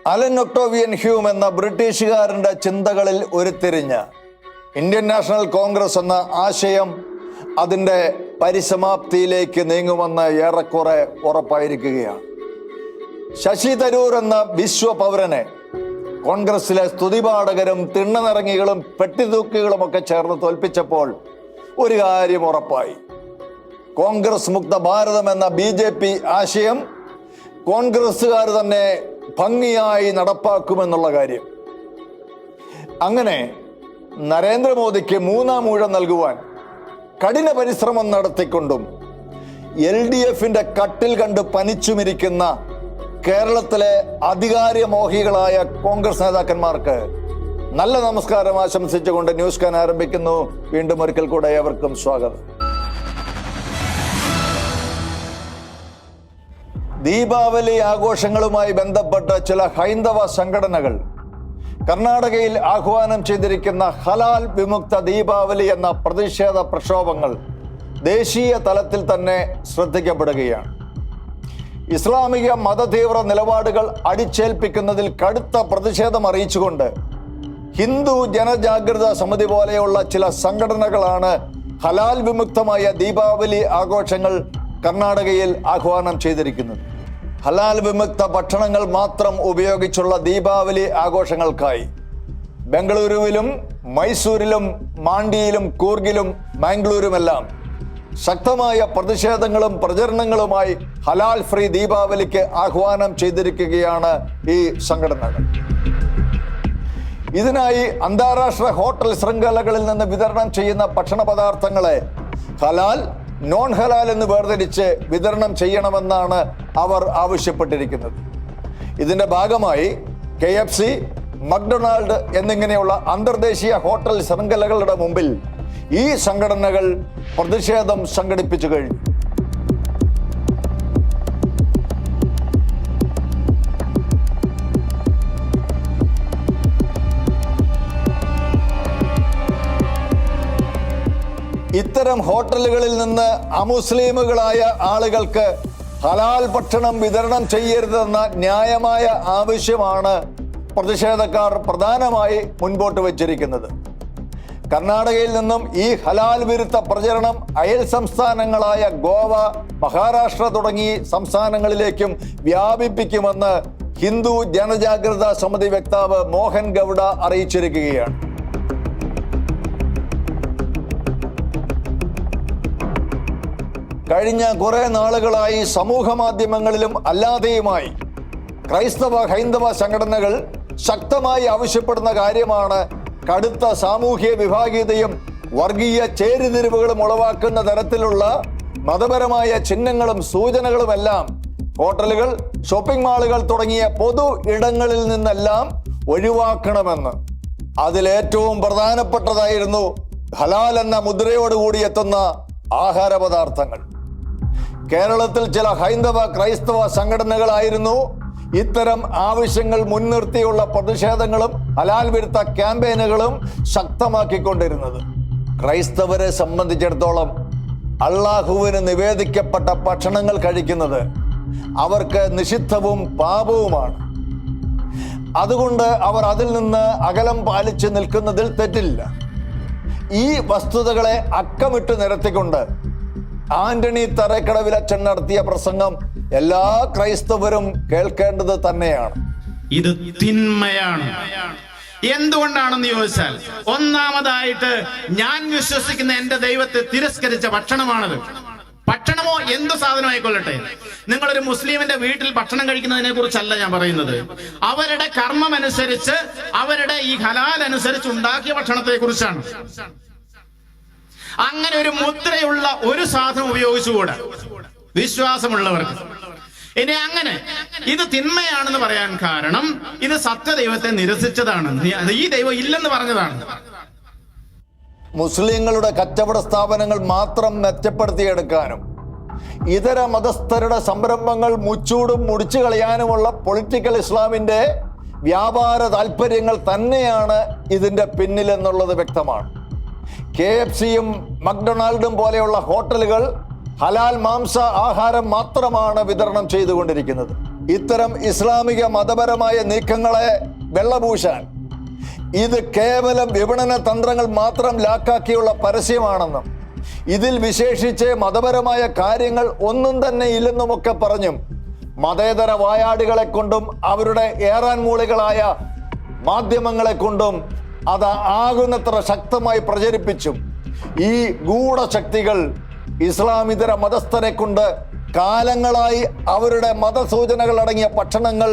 Allen Octavian Hume എന്ന ബ്രിട്ടീഷുകാരൻ്റെ ചിന്തകളിൽ ഉരുത്തിരിഞ്ഞ ഇന്ത്യൻ നാഷണൽ കോൺഗ്രസ് എന്ന ആശയം അതിൻ്റെ പരിസമാപ്തിയിലേക്ക് നീങ്ങുമെന്ന് ഏറെക്കുറെ ഉറപ്പായിരിക്കുകയാണ്. ശശി തരൂർ എന്ന വിശ്വപൗരനെ കോൺഗ്രസിലെ സ്തുതിപാഠകരും തിണ്ണനിറങ്ങികളും പെട്ടിതൂക്കികളുമൊക്കെ ചേർന്ന് തോൽപ്പിച്ചപ്പോൾ ഒരു കാര്യം ഉറപ്പായി. കോൺഗ്രസ് മുക്ത ഭാരതം എന്ന BJP ആശയം കോൺഗ്രസ്സുകാർ തന്നെ ഭംഗിയായി നടപ്പാക്കുമെന്നുള്ള കാര്യം. അങ്ങനെ നരേന്ദ്രമോദിക്ക് മൂന്നാം ഊഴം നൽകുവാൻ കഠിന പരിശ്രമം നടത്തിക്കൊണ്ടും LDFന്റെ കട്ടിൽ കണ്ട് പനിച്ചുമിരിക്കുന്ന കേരളത്തിലെ അധികാരമോഹികളായ കോൺഗ്രസ് നേതാക്കന്മാർക്ക് നല്ല നമസ്കാരം ആശംസിച്ചുകൊണ്ട് ന്യൂസ് കാൻ ആരംഭിക്കുന്നു. വീണ്ടും ഒരിക്കൽ കൂടെ ഏവർക്കും സ്വാഗതം. ദീപാവലി ആഘോഷങ്ങളുമായി ബന്ധപ്പെട്ട ചില ഹൈന്ദവ സംഘടനകൾ കർണാടകയിൽ ആഹ്വാനം ചെയ്തിരിക്കുന്ന ഹലാൽ വിമുക്ത ദീപാവലി എന്ന പ്രതിഷേധ പ്രക്ഷോഭങ്ങൾ ദേശീയ തലത്തിൽ തന്നെ ശ്രദ്ധിക്കപ്പെടുകയാണ്. ഇസ്ലാമിക മതതീവ്ര നിലപാടുകൾ അടിച്ചേൽപ്പിക്കുന്നതിൽ കടുത്ത പ്രതിഷേധം അറിയിച്ചുകൊണ്ട് ഹിന്ദു ജനജാഗ്രതാ സമിതി പോലെയുള്ള ചില സംഘടനകളാണ് ഹലാൽ വിമുക്തമായ ദീപാവലി ആഘോഷങ്ങൾ കർണാടകയിൽ ആഹ്വാനം ചെയ്തിരിക്കുന്നത്. ഹലാൽ വിമുക്ത ഭക്ഷണങ്ങൾ മാത്രം ഉപയോഗിച്ചുള്ള ദീപാവലി ആഘോഷങ്ങൾക്കായി ബംഗളൂരുവിലും മൈസൂരിലും മാണ്ടിയിലും കൂർഗിലും മാംഗ്ലൂരുമെല്ലാം ശക്തമായ പ്രതിഷേധങ്ങളും പ്രചരണങ്ങളുമായി ഹലാൽ ഫ്രീ ദീപാവലിക്ക് ആഹ്വാനം ചെയ്തിരിക്കുകയാണ് ഈ സംഘടനകൾ. ഇതിനായി അന്താരാഷ്ട്ര ഹോട്ടൽ ശൃംഖലകളിൽ നിന്ന് വിതരണം ചെയ്യുന്ന ഭക്ഷണ പദാർത്ഥങ്ങളെ ഹലാൽ, നോൺ ഹലാൽ എന്ന് വേർതിരിച്ച് വിതരണം ചെയ്യണമെന്നാണ് അവർ ആവശ്യപ്പെട്ടിരിക്കുന്നത്. ഇതിന്റെ ഭാഗമായി KFC, മക്ഡൊണാൾഡ് എന്നിങ്ങനെയുള്ള അന്തർദേശീയ ഹോട്ടൽ ശൃംഖലകളുടെ മുമ്പിൽ ഈ സംഘടനകൾ പ്രതിഷേധം സംഘടിപ്പിച്ചു കഴിഞ്ഞു. ഇത്തരം ഹോട്ടലുകളിൽ നിന്ന് അമുസ്ലിമുകളായ ആളുകൾക്ക് ഹലാൽ ഭക്ഷണം വിതരണം ചെയ്യരുതെന്ന ന്യായമായ ആവശ്യമാണ് പ്രതിഷേധക്കാർ പ്രധാനമായി മുൻപോട്ട് വച്ചിരിക്കുന്നത്. കർണാടകയിൽ നിന്നും ഈ ഹലാൽ വിരുദ്ധ പ്രചരണം അയൽ സംസ്ഥാനങ്ങളായ ഗോവ, മഹാരാഷ്ട്ര തുടങ്ങി സംസ്ഥാനങ്ങളിലേക്കും വ്യാപിപ്പിക്കുമെന്ന് ഹിന്ദു ജനജാഗ്രതാ സമിതി വക്താവ് മോഹൻ ഗൗഡ അറിയിച്ചിരിക്കുകയാണ്. കഴിഞ്ഞ കുറെ നാളുകളായി സമൂഹ മാധ്യമങ്ങളിലും അല്ലാതെയുമായി ഹൈന്ദവ സംഘടനകൾ ശക്തമായി ആവശ്യപ്പെടുന്ന കാര്യമാണ് കടുത്ത സാമൂഹ്യ വിഭാഗീയതയും വർഗീയ ചേരിതിരിവുകളും ഉളവാക്കുന്ന തരത്തിലുള്ള മതപരമായ ചിഹ്നങ്ങളും സൂചനകളുമെല്ലാം ഹോട്ടലുകൾ, ഷോപ്പിംഗ് മാളുകൾ തുടങ്ങിയ പൊതു ഇടങ്ങളിൽ നിന്നെല്ലാം ഒഴിവാക്കണമെന്ന്. അതിലേറ്റവും പ്രധാനപ്പെട്ടതായിരുന്നു ഹലാൽ എന്ന മുദ്രയോടുകൂടി എത്തുന്ന ആഹാര പദാർത്ഥങ്ങൾ. കേരളത്തിൽ ചില ക്രൈസ്തവ സംഘടനകളായിരുന്നു ഇത്തരം ആവശ്യങ്ങൾ മുൻനിർത്തിയുള്ള പ്രതിഷേധങ്ങളും ഹലാൽ വിരുദ്ധ ക്യാമ്പയിനുകളും ശക്തമാക്കിക്കൊണ്ടിരുന്നത്. ക്രൈസ്തവരെ സംബന്ധിച്ചിടത്തോളം അള്ളാഹുവിന് നിവേദിക്കപ്പെട്ട ഭക്ഷണങ്ങൾ കഴിക്കുന്നത് അവർക്ക് നിഷിദ്ധവും പാപവുമാണ്. അതുകൊണ്ട് അവർ അതിൽ നിന്ന് അകലം പാലിച്ച് നിൽക്കുന്നതിൽ തെറ്റില്ല. ഈ വസ്തുതകളെ അക്കമിട്ട് നിരത്തിക്കൊണ്ട് ആന്റണി തറക്കടവിലച്ചൻ നടത്തിയ പ്രസംഗം എല്ലാ ക്രൈസ്തവരും കേൾക്കേണ്ടത് തന്നെയാണ്. ഇത് തിന്മയാണ്. എന്തുകൊണ്ടാണെന്ന് ചോദിച്ചാൽ, ഒന്നാമതായിട്ട് ഞാൻ വിശ്വസിക്കുന്ന എന്റെ ദൈവത്തെ തിരസ്കരിച്ച ഭക്ഷണമാണത്. ഭക്ഷണമോ എന്ത് സാധനമായിക്കൊള്ളട്ടെ, നിങ്ങളൊരു മുസ്ലിമിന്റെ വീട്ടിൽ ഭക്ഷണം കഴിക്കുന്നതിനെ കുറിച്ചല്ല ഞാൻ പറയുന്നത്. അവരുടെ കർമ്മം അനുസരിച്ച്, അവരുടെ ഈ ഹലാൽ അനുസരിച്ച് ഉണ്ടാക്കിയ ഭക്ഷണത്തെ കുറിച്ചാണ്. അങ്ങനെ ഒരു മുദ്രയുള്ള ഒരു സാധനം ഉപയോഗിച്ചുകൂടാ വിശ്വാസമുള്ളവർക്ക്. ഇനി അങ്ങനെ ഇത് തിന്മയാണെന്ന് പറയാൻ കാരണം ഇത് സത്യദൈവത്തെ നിരസിച്ചതാണ്. ഈ ദൈവം ഇല്ലെന്ന് പറഞ്ഞതാണ്. മുസ്ലിങ്ങളുടെ കച്ചവട സ്ഥാപനങ്ങൾ മാത്രം മെച്ചപ്പെടുത്തിയെടുക്കാനും ഇതര മതസ്ഥരുടെ സംരംഭങ്ങൾ മുച്ചൂടും മുടിച്ചു കളയാനുമുള്ള പൊളിറ്റിക്കൽ ഇസ്ലാമിന്റെ വ്യാപാര താല്പര്യങ്ങൾ തന്നെയാണ് ഇതിന്റെ പിന്നിലെന്നുള്ളത് വ്യക്തമാണ്. KFCയും മക്ഡൊണാൾഡും പോലെയുള്ള ഹോട്ടലുകൾ ഹലാൽ മാംസ ആഹാരം മാത്രമാണ് വിതരണം ചെയ്തുകൊണ്ടിരിക്കുന്നത്. ഇത്തരം ഇസ്ലാമിക മതപരമായ നീക്കങ്ങളെ വെള്ളപൂശാൻ ഇത് കേവലം വിപണന തന്ത്രങ്ങൾ മാത്രം ലാക്കാക്കിയുള്ള പരസ്യമാണെന്നും ഇതിൽ വിശേഷിച്ച് മതപരമായ കാര്യങ്ങൾ ഒന്നും തന്നെ ഇല്ലെന്നുമൊക്കെ പറഞ്ഞും മതേതര വായാടികളെ കൊണ്ടും അവരുടെ ഏറാൻ മൂളികളായ മാധ്യമങ്ങളെ കൊണ്ടും അത് ആകുന്നത്ര ശക്തമായി പ്രചരിപ്പിച്ചും ഈ ഗൂഢശക്തികൾ ഇസ്ലാമിതര മതസ്ഥരെ കൊണ്ട് കാലങ്ങളായി അവരുടെ മതസൂചനകൾ അടങ്ങിയ ഭക്ഷണങ്ങൾ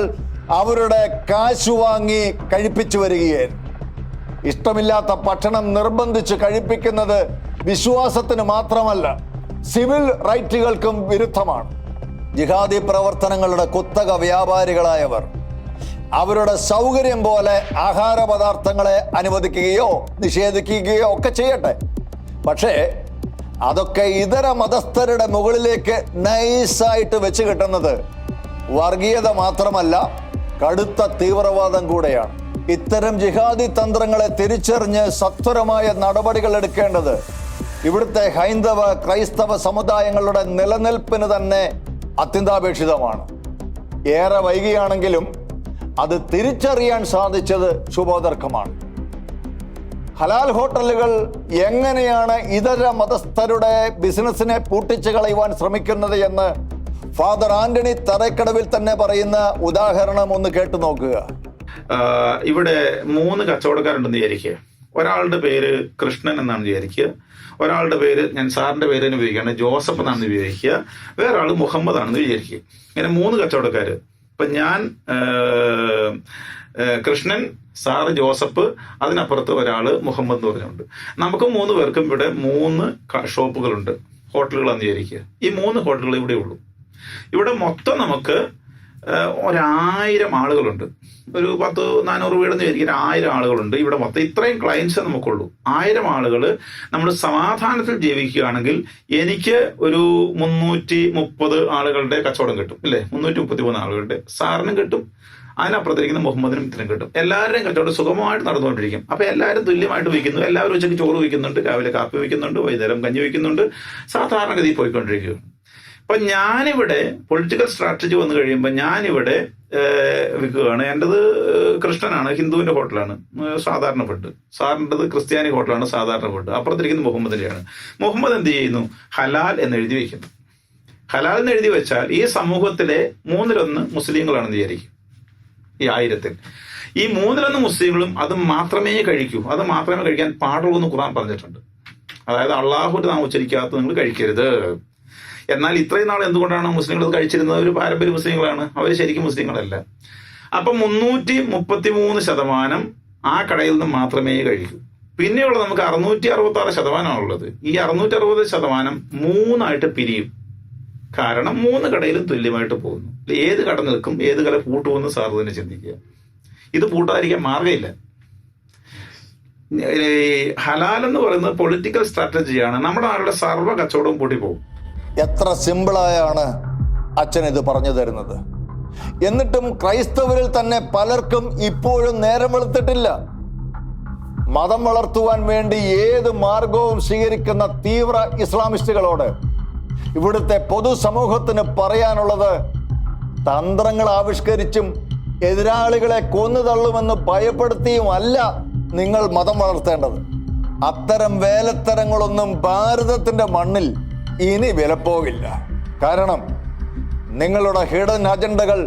അവരുടെ കാശു വാങ്ങി കഴിപ്പിച്ചു വരികയായിരുന്നു. ഇഷ്ടമില്ലാത്ത ഭക്ഷണം നിർബന്ധിച്ച് കഴിപ്പിക്കുന്നത് വിശ്വാസത്തിന് മാത്രമല്ല, സിവിൽ റൈറ്റുകൾക്കും വിരുദ്ധമാണ്. ജിഹാദി പ്രവർത്തനങ്ങളുടെ കുത്തക വ്യാപാരികളായവർ അവരുടെ സൗകര്യം പോലെ ആഹാര പദാർത്ഥങ്ങളെ അനുവദിക്കുകയോ നിഷേധിക്കുകയോ ഒക്കെ ചെയ്യട്ടെ. പക്ഷേ അതൊക്കെ ഇതര മതസ്ഥരുടെ മുകളിലേക്ക് നൈസായിട്ട് വെച്ച് കിട്ടുന്നത് വർഗീയത മാത്രമല്ല, കടുത്ത തീവ്രവാദം കൂടെയാണ്. ഇത്തരം ജിഹാദി തന്ത്രങ്ങളെ തിരിച്ചറിഞ്ഞ് സത്വരമായ നടപടികൾ എടുക്കേണ്ടത് ഇവിടുത്തെ ഹൈന്ദവ ക്രൈസ്തവ സമുദായങ്ങളുടെ നിലനിൽപ്പിന് തന്നെ അത്യന്താപേക്ഷിതമാണ്. ഏറെ വൈകിയാണെങ്കിലും അത് തിരിച്ചറിയാൻ സാധിച്ചത് ശുഭോദർക്കമാണ്. ഹലാൽ ഹോട്ടലുകൾ എങ്ങനെയാണ് ഇതര മതസ്ഥരുടെ ബിസിനസിനെ പൂട്ടിച്ചു കളയുവാൻ ശ്രമിക്കുന്നത് എന്ന് ഫാദർ ആന്റണി തറക്കടവിൽ തന്നെ പറയുന്ന ഉദാഹരണം ഒന്ന് കേട്ടു നോക്കുക. ഇവിടെ 3 കച്ചവടക്കാരുണ്ടെന്ന് വിചാരിക്കുക. ഒരാളുടെ പേര് കൃഷ്ണൻ എന്നാണ് വിചാരിക്കുക, ഒരാളുടെ പേര്, ഞാൻ സാറിന്റെ പേര് തന്നെ ഉപയോഗിക്കുകയാണ്, ജോസഫ് എന്നാണെന്ന് വിചാരിക്കുക, വേറെ ആള് മുഹമ്മദ് ആണെന്ന് വിചാരിക്കുക. ഇങ്ങനെ 3 കച്ചവടക്കാര്. ഇപ്പൊ ഞാൻ കൃഷ്ണൻ, സാറ് ജോസഫ്, അതിനപ്പുറത്ത് ഒരാള് മുഹമ്മദ് എന്ന് പറഞ്ഞുണ്ട്. നമുക്ക് 3 പേർക്കും ഇവിടെ 3 ഷോപ്പുകളുണ്ട്, ഹോട്ടലുകളാണെന്ന് വിചാരിക്കുക. ഈ 3 ഹോട്ടലുകൾ ഇവിടെ ഉള്ളൂ. ഇവിടെ മൊത്തം നമുക്ക് 1000 ആളുകളുണ്ട്. ഒരു 1000-400 വീടെന്ന് വിചാരിക്കുക, 1000 ആളുകളുണ്ട് ഇവിടെ മൊത്തം. ഇത്രയും ക്ലയൻസ് നമുക്കുള്ളൂ. 1000 ആളുകൾ നമ്മൾ സമാധാനത്തിൽ ജീവിക്കുകയാണെങ്കിൽ എനിക്ക് ഒരു 330 ആളുകളുടെ കച്ചവടം കിട്ടും, ഇല്ലേ? 333 ആളുകളുടെ സാറിനും കിട്ടും, അതിനപ്പുറത്തിരിക്കുന്ന മുഹമ്മദിനും ഇതിനും കിട്ടും. എല്ലാവരുടെയും കച്ചവടം സുഗമമായിട്ട് നടന്നുകൊണ്ടിരിക്കും. അപ്പൊ എല്ലാവരും തുല്യമായിട്ട് വയ്ക്കുന്നു. എല്ലാവരും ഉച്ചയ്ക്ക് ചോറ് വയ്ക്കുന്നുണ്ട്, രാവിലെ കാപ്പി വയ്ക്കുന്നുണ്ട്, വൈകുന്നേരം കഞ്ഞി വയ്ക്കുന്നുണ്ട്, സാധാരണഗതിയിൽ പോയിക്കൊണ്ടിരിക്കുകയാണ്. അപ്പൊ ഞാനിവിടെ പൊളിറ്റിക്കൽ സ്ട്രാറ്റജി വന്നു കഴിയുമ്പോൾ ഞാനിവിടെ വിൽക്കുകയാണ്. എൻ്റെത് കൃഷ്ണനാണ്, ഹിന്ദുവിന്റെ ഹോട്ടലാണ്, സാധാരണ ഫുഡ്. സാറിൻ്റെത് ക്രിസ്ത്യാനി ഹോട്ടലാണ്, സാധാരണ ഫുഡ്. അപ്പുറത്തിരിക്കുന്നത് മുഹമ്മദിന്റെയാണ്. മുഹമ്മദ് എന്ത് ചെയ്യുന്നു? ഹലാൽ എന്ന് എഴുതി വയ്ക്കുന്നു. ഹലാൽ എന്ന് എഴുതി വെച്ചാൽ ഈ സമൂഹത്തിലെ 1/3 മുസ്ലിങ്ങളാണെന്ന് വിചാരിക്കും. ഈ 1000-ൽ ഈ 1/3 മുസ്ലിങ്ങളും അത് മാത്രമേ കഴിക്കൂ, അത് മാത്രമേ കഴിക്കാൻ പാടുള്ളൂ എന്ന് ഖുർആൻ പറഞ്ഞിട്ടുണ്ട്. അതായത് അള്ളാഹുവിന്റെ നാമം ഉച്ചരിക്കാത്ത നിങ്ങൾ കഴിക്കരുത്. എന്നാൽ ഇത്രയും നാൾ എന്തുകൊണ്ടാണ് മുസ്ലിങ്ങൾ അത് കഴിച്ചിരുന്നത്? ഒരു പാരമ്പര്യ മുസ്ലിങ്ങളാണ്, അവർ ശരിക്കും മുസ്ലിങ്ങളല്ല. അപ്പം 333% ആ കടയിൽ നിന്ന് മാത്രമേ കഴിക്കൂ. പിന്നെയുള്ള നമുക്ക് 666% ഈ 660% 3 പിരിയും. കാരണം 3 കടയിലും തുല്യമായിട്ട് പോകുന്നു. ഏത് കട നിൽക്കും, ഏത് കട പൂട്ടുമെന്ന് സാർ തന്നെ ചിന്തിക്കുക. ഇത് പൂട്ടാതിരിക്കാൻ മാർഗമില്ല. ഹലാൽ എന്ന് പറയുന്നത് പൊളിറ്റിക്കൽ സ്ട്രാറ്റജിയാണ്. നമ്മുടെ ആളുടെ സർവ്വ കച്ചവടവും പൂട്ടിപ്പോകും. എത്ര സിമ്പിളായാണ് അച്ഛൻ ഇത് പറഞ്ഞു തരുന്നത്. എന്നിട്ടും ക്രൈസ്തവരിൽ തന്നെ പലർക്കും ഇപ്പോഴും നേരം വെളുത്തിട്ടില്ല. മതം വളർത്തുവാൻ വേണ്ടി ഏത് മാർഗവും സ്വീകരിക്കുന്ന തീവ്ര ഇസ്ലാമിസ്റ്റുകളോട് ഇവിടുത്തെ പൊതുസമൂഹത്തിന് പറയാനുള്ളത്, തന്ത്രങ്ങൾ ആവിഷ്കരിച്ചും എതിരാളികളെ കൊന്നുതള്ളുമെന്ന് ഭയപ്പെടുത്തിയുമല്ല നിങ്ങൾ മതം വളർത്തേണ്ടത്. അത്തരം വേലത്തരങ്ങളൊന്നും ഭാരതത്തിന്റെ മണ്ണിൽ ഇനി വിലപ്പോകില്ല. കാരണം നിങ്ങളുടെ ഹിഡൻ അജണ്ടകൾ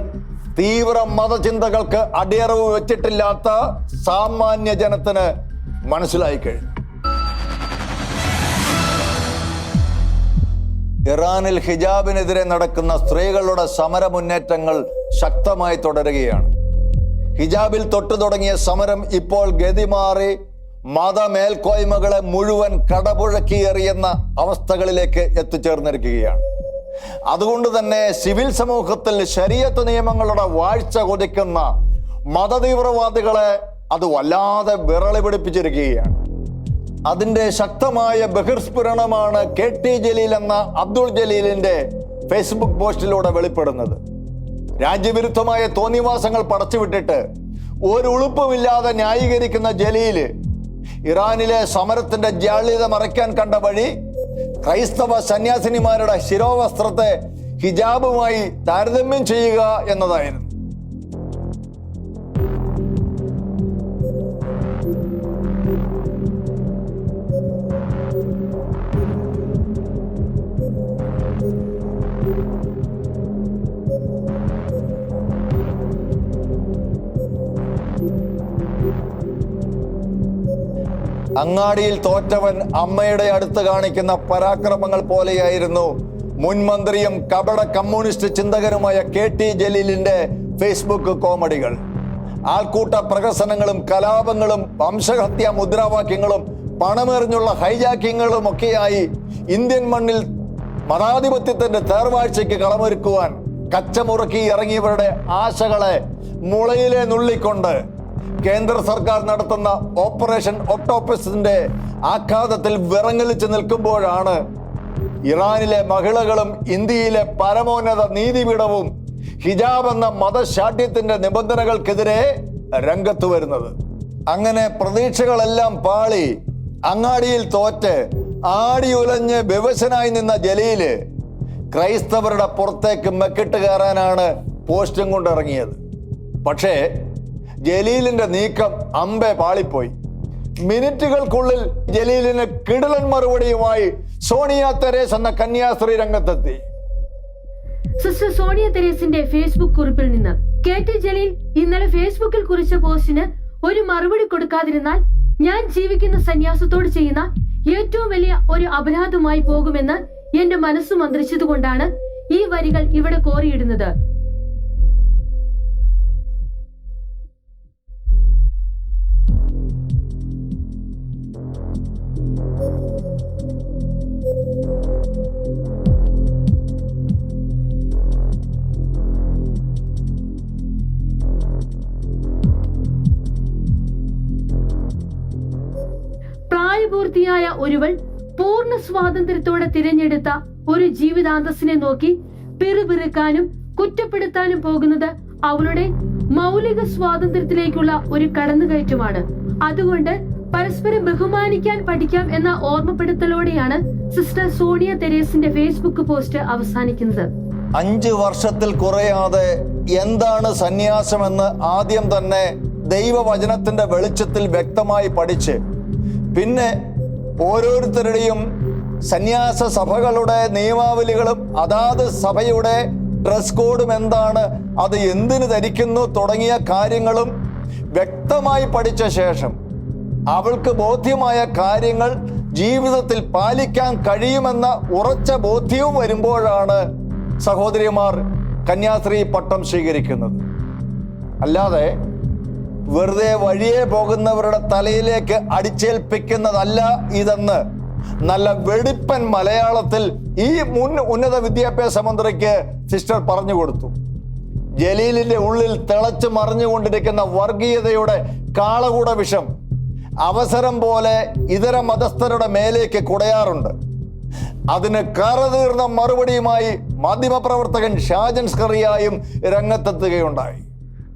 തീവ്ര മതചിന്തകൾക്ക് അടിയറവ് വെച്ചിട്ടില്ലാത്ത സാമാന്യ ജനത്തിന് മനസ്സിലായി കഴിഞ്ഞു. ഇറാനിൽ ഹിജാബിനെതിരെ നടക്കുന്ന സ്ത്രീകളുടെ സമര മുന്നേറ്റങ്ങൾ ശക്തമായി തുടരുകയാണ്. ഹിജാബിൽ തൊട്ടു തുടങ്ങിയ സമരം ഇപ്പോൾ ഗതിമാറി മതമേൽക്കോയ്മകളെ മുഴുവൻ കടപുഴക്കിയെറിയുന്ന അവസ്ഥകളിലേക്ക് എത്തിച്ചേർന്നിരിക്കുകയാണ്. അതുകൊണ്ട് തന്നെ സിവിൽ സമൂഹത്തിൽ ശരീഅത്ത് നിയമങ്ങളുടെ വാഴ്ച കൊതിക്കുന്ന മതതീവ്രവാദികളെ അത് വല്ലാതെ വിറളി പിടിപ്പിച്ചിരിക്കുകയാണ്. അതിന്റെ ശക്തമായ ബഹിർസ്ഫുരണമാണ് KT ജലീൽ എന്ന അബ്ദുൾ ജലീലിന്റെ ഫേസ്ബുക്ക് പോസ്റ്റിലൂടെ വെളിപ്പെടുന്നത്. രാജ്യവിരുദ്ധമായ തോന്നിവാസങ്ങൾ പടച്ചുവിട്ടിട്ട് ഒരു ഉളുപ്പുമില്ലാതെ ന്യായീകരിക്കുന്ന ജലീല് ഇറാനിലെ സമരത്തിന്റെ ജാള്യത മറയ്ക്കാൻ കണ്ട വഴി ക്രൈസ്തവ സന്യാസിനിമാരുടെ ശിരോവസ്ത്രത്തെ ഹിജാബുമായി താരതമ്യം ചെയ്യുക എന്നതായിരുന്നു. അങ്ങാടിയിൽ തോറ്റവൻ അമ്മയുടെ അടുത്ത് കാണിക്കുന്ന പരാക്രമങ്ങൾ പോലെയായിരുന്നു മുൻ മന്ത്രിയും കപട കമ്മ്യൂണിസ്റ്റ് ചിന്തകനുമായ KT ജലീലിന്റെ ഫേസ്ബുക്ക് കോമഡികൾ. ആൾക്കൂട്ട പ്രഹസനങ്ങളും കലാപങ്ങളും വംശഹത്യാ മുദ്രാവാക്യങ്ങളും പണമെറിഞ്ഞുള്ള ഹൈജാക്കിങ്ങുകളും ഒക്കെയായി ഇന്ത്യൻ മണ്ണിൽ മതാധിപത്യത്തിന്റെ തേർവാഴ്ചയ്ക്ക് കളമൊരുക്കുവാൻ കച്ചമുറുക്കി ഇറങ്ങിയവരുടെ ആശകളെ മുളയിലെ നുള്ളിക്കൊണ്ട് കേന്ദ്ര സർക്കാർ നടത്തുന്ന ഓപ്പറേഷൻ ഒക്ടോപ്പസിന്റെ ആഘാതത്തിൽ വിറങ്ങലിച്ച് നിൽക്കുമ്പോഴാണ് ഇറാനിലെ മഹിളകളും ഇന്ത്യയിലെ പരമോന്നത നീതിപീഠവും ഹിജാബ് എന്ന മതശാഠ്യത്തിന്റെ നിബന്ധനകൾക്കെതിരെ രംഗത്ത് വരുന്നത്. അങ്ങനെ പ്രതീക്ഷകളെല്ലാം പാളി അങ്ങാടിയിൽ തോറ്റ് ആടിയുലഞ്ഞ് വിവശനായി നിന്ന ജലീല് ക്രൈസ്തവരുടെ പുറത്തേക്ക് മെക്കിട്ട് കയറാനാണ് പോസ്റ്റും കൊണ്ടിറങ്ങിയത്. പക്ഷേ ജലീലിന്റെ നീക്കം അമ്പെ പാളിപ്പോയി. മിനിറ്റുകൾക്കുള്ളിൽ ജലീലിന് കിടിലൻ മറുപടിയുമായി സോണിയ തെരേസ് എന്ന കന്യാസ്ത്രീ രംഗത്തെത്തി. സിസ്റ്റർ സോണിയ തെരേസിന്റെ ഫേസ്ബുക്ക് കുറിപ്പിൽ നിന്ന് KT ജലീൽ ഇന്നലെ ഫേസ്ബുക്കിൽ കുറിച്ച പോസ്റ്റിന് ഒരു മറുപടി കൊടുക്കാതിരുന്നാൽ ഞാൻ ജീവിക്കുന്ന സന്യാസത്തോട് ചെയ്യുന്ന ഏറ്റവും വലിയ ഒരു അപരാധമായി പോകുമെന്ന് എന്റെ മനസ്സ് മന്ത്രിച്ചതുകൊണ്ടാണ് ഈ വരികൾ ഇവിടെ കോറിയിടുന്നത്. പ്രായപൂർത്തിയായ ഒരുവൾ പൂർണ്ണ സ്വാതന്ത്ര്യത്തോടെ തിരഞ്ഞെടുത്ത ഒരു ജീവിതാന്തസ്സിനെ നോക്കി പിറുപിറുക്കാനും കുറ്റപ്പെടുത്താനും പോകുന്നത് അവളുടെ മൗലിക സ്വാതന്ത്ര്യത്തിലേക്കുള്ള ഒരു കടന്നുകയറ്റമാണ്. അതുകൊണ്ട് പരസ്പരം ബഹുമാനിക്കാൻ പഠിക്കാം എന്ന ഓർമ്മപ്പെടുത്തലോടെയാണ് സിസ്റ്റർ സോണിയ തെരേസിന്റെ ഫേസ്ബുക്ക് പോസ്റ്റ് അവസാനിക്കുന്നത്. 5 വർഷത്തിൽ കുറയാതെ എന്താണ് സന്യാസമെന്ന് ആദ്യം തന്നെ ദൈവവചനത്തിന്റെ വെളിച്ചത്തിൽ വ്യക്തമായി പഠിച്ച് പിന്നെ ഓരോരുത്തരുടെയും സന്യാസ സഭകളുടെ നിയമാവലികളും അതാത് സഭയുടെ ഡ്രസ് കോഡും എന്താണ്, അത് എന്തിനു ധരിക്കുന്നു തുടങ്ങിയ കാര്യങ്ങളും വ്യക്തമായി പഠിച്ച ശേഷം അവൾക്ക് ബോധ്യമായ കാര്യങ്ങൾ ജീവിതത്തിൽ പാലിക്കാൻ കഴിയുമെന്ന ഉറച്ച ബോധ്യവും വരുമ്പോഴാണ് സഹോദരിമാർ കന്യാസ്ത്രീ പട്ടം സ്വീകരിക്കുന്നത്. അല്ലാതെ വെറുതെ വഴിയെ പോകുന്നവരുടെ തലയിലേക്ക് അടിച്ചേൽപ്പിക്കുന്നതല്ല ഇതെന്ന് നല്ല വെടിപ്പൻ മലയാളത്തിൽ ഈ മുൻ ഉന്നത വിദ്യാഭ്യാസ മന്ത്രിക്ക് സിസ്റ്റർ പറഞ്ഞു കൊടുത്തു. ജലീലിന്റെ ഉള്ളിൽ തിളച്ചു മറിഞ്ഞുകൊണ്ടിരിക്കുന്ന വർഗീയതയുടെ കാളകൂട വിഷം അവസരം പോലെ ഇതര മതസ്ഥരുടെ മേലേക്ക് കുടയാറുണ്ട്. അതിന് കറതീർന്ന മറുപടിയുമായി മാധ്യമപ്രവർത്തകൻ ഷാജൻ സ്കറിയായും രംഗത്തെത്തുകയുണ്ടായി.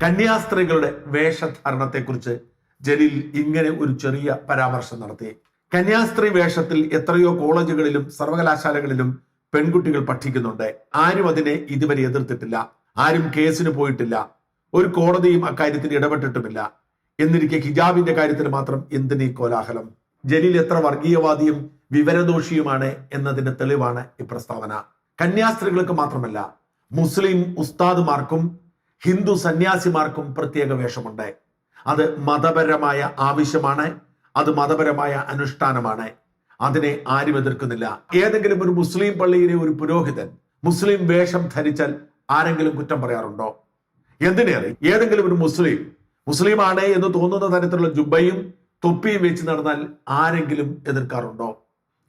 കന്യാസ്ത്രീകളുടെ വേഷധാരണത്തെക്കുറിച്ച് ജലീൽ ഇങ്ങനെ ഒരു ചെറിയ പരാമർശം നടത്തി. കന്യാസ്ത്രീ വേഷത്തിൽ എത്രയോ കോളേജുകളിലും സർവകലാശാലകളിലും പെൺകുട്ടികൾ പഠിക്കുന്നുണ്ട്. ആരും അതിനെ ഇതുവരെ എതിർത്തിട്ടില്ല. ആരും കേസിന് പോയിട്ടില്ല. ഒരു കോടതിയും അക്കാര്യത്തിൽ ഇടപെട്ടിട്ടുമില്ല. എന്നിരിക്കെ ഹിജാബിന്റെ കാര്യത്തിൽ മാത്രം എന്തിനീ കോലാഹലം? ജലീൽ എത്ര വർഗീയവാദിയും വിവരദോഷിയുമാണ് എന്നതിന്റെ തെളിവാണ് ഈ പ്രസ്താവന. കന്യാസ്ത്രീകൾക്ക് മാത്രമല്ല, മുസ്ലിം ഉസ്താദുമാർക്കും ഹിന്ദു സന്യാസിമാർക്കും പ്രത്യേക വേഷമുണ്ട്. അത് മതപരമായ ആവശ്യമാണ്, അത് മതപരമായ അനുഷ്ഠാനമാണ്. അതിനെ ആരും എതിർക്കുന്നില്ല. ഏതെങ്കിലും ഒരു മുസ്ലിം പള്ളിയിലെ ഒരു പുരോഹിതൻ മുസ്ലിം വേഷം ധരിച്ചാൽ ആരെങ്കിലും കുറ്റം പറയാറുണ്ടോ? എന്തിനേറെ ഏതെങ്കിലും ഒരു മുസ്ലിമാണ് എന്ന് തോന്നുന്ന തരത്തിലുള്ള ജുബയും തൊപ്പിയും വെച്ച് നടന്നാൽ ആരെങ്കിലും എതിർക്കാറുണ്ടോ?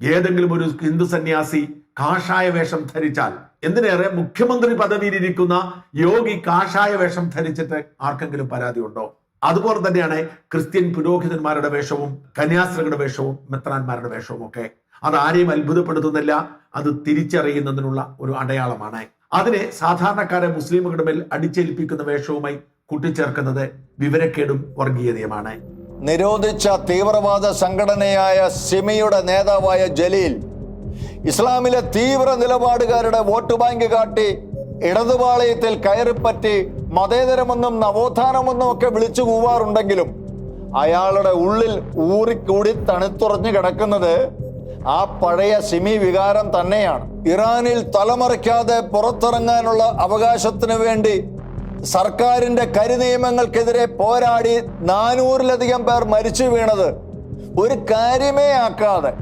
ഏതെങ്കിലും ഒരു ഹിന്ദു സന്യാസി കാഷായ വേഷം ധരിച്ചാൽ, എന്തിനേറെ മുഖ്യമന്ത്രി പദവിയിലിരിക്കുന്ന യോഗി കാഷായ വേഷം ധരിച്ചിട്ട് ആർക്കെങ്കിലും പരാതി ഉണ്ടോ? അതുപോലെ തന്നെയാണ് ക്രിസ്ത്യൻ പുരോഹിതന്മാരുടെ വേഷവും കന്യാസ്ത്രീകളുടെ വേഷവും മെത്രാന്മാരുടെ വേഷവും ഒക്കെ. അത് ആരെയും അത്ഭുതപ്പെടുത്തുന്നില്ല. അത് തിരിച്ചറിയുന്നതിനുള്ള ഒരു അടയാളമാണ്. അതിനെ സാധാരണക്കാരെ മുസ്ലിമുകളുടെ മേൽ അടിച്ചേൽപ്പിക്കുന്ന വേഷവുമായി കൂട്ടിച്ചേർക്കുന്നത് വിവരക്കേടും വർഗീയതയുമാണ്. നിരോധിച്ച തീവ്രവാദ സംഘടനയായ സിമിയുടെ നേതാവായ ജലീൽ ഇസ്ലാമിലെ തീവ്ര നിലപാടുകാരുടെ വോട്ട് ബാങ്ക് കാട്ടി ഇടതുപാളയത്തിൽ കയറിപ്പറ്റി മതേതരമെന്നും നവോത്ഥാനമെന്നും ഒക്കെ വിളിച്ചു കൂവാറുണ്ടെങ്കിലും അയാളുടെ ഉള്ളിൽ ഊറിക്കൂടി തണുത്തുറഞ്ഞു കിടക്കുന്നത് ആ പഴയ സിമി വികാരം തന്നെയാണ്. ഇറാനിൽ തലമറയ്ക്കാതെ പുറത്തിറങ്ങാനുള്ള അവകാശത്തിനു വേണ്ടി സർക്കാരിന്റെ കരിനിയമങ്ങൾക്കെതിരെ പോരാടി 400-ലധികം പേർ മരിച്ചു വീണത് ഒരു കാര്യമേ ആക്കാതെ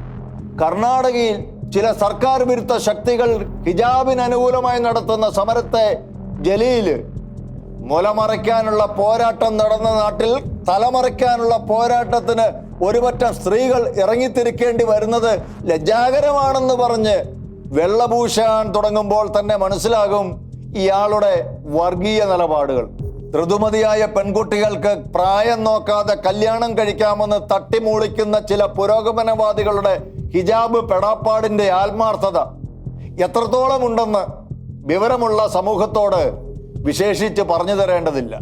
കർണാടകയിൽ ചില സർക്കാർ വിരുദ്ധ ശക്തികൾ ഹിജാബിന് അനുകൂലമായി നടത്തുന്ന സമരത്തെ ജലീല് മുലമറയ്ക്കാനുള്ള പോരാട്ടം നടന്ന നാട്ടിൽ തലമറയ്ക്കാനുള്ള പോരാട്ടത്തിന് ഒരുപറ്റം സ്ത്രീകൾ ഇറങ്ങിത്തിരിക്കേണ്ടി വരുന്നത് ലജ്ജാകരമാണെന്ന് പറഞ്ഞ് വെള്ളപൂശാൻ തുടങ്ങുമ്പോൾ തന്നെ മനസ്സിലാകും ഇയാളുടെ വർഗീയ നിലപാടുകൾ. ഋതുമതിയായ പെൺകുട്ടികൾക്ക് പ്രായം നോക്കാതെ കല്യാണം കഴിക്കാമെന്ന് തട്ടിമൂളിക്കുന്ന ചില പുരോഗമനവാദികളുടെ ഹിജാബ് പെടാപ്പാടിന്റെ ആത്മാർത്ഥത എത്രത്തോളം ഉണ്ടെന്ന് വിവരമുള്ള സമൂഹത്തോട് വിശേഷിച്ച് പറഞ്ഞു തരേണ്ടതില്ല.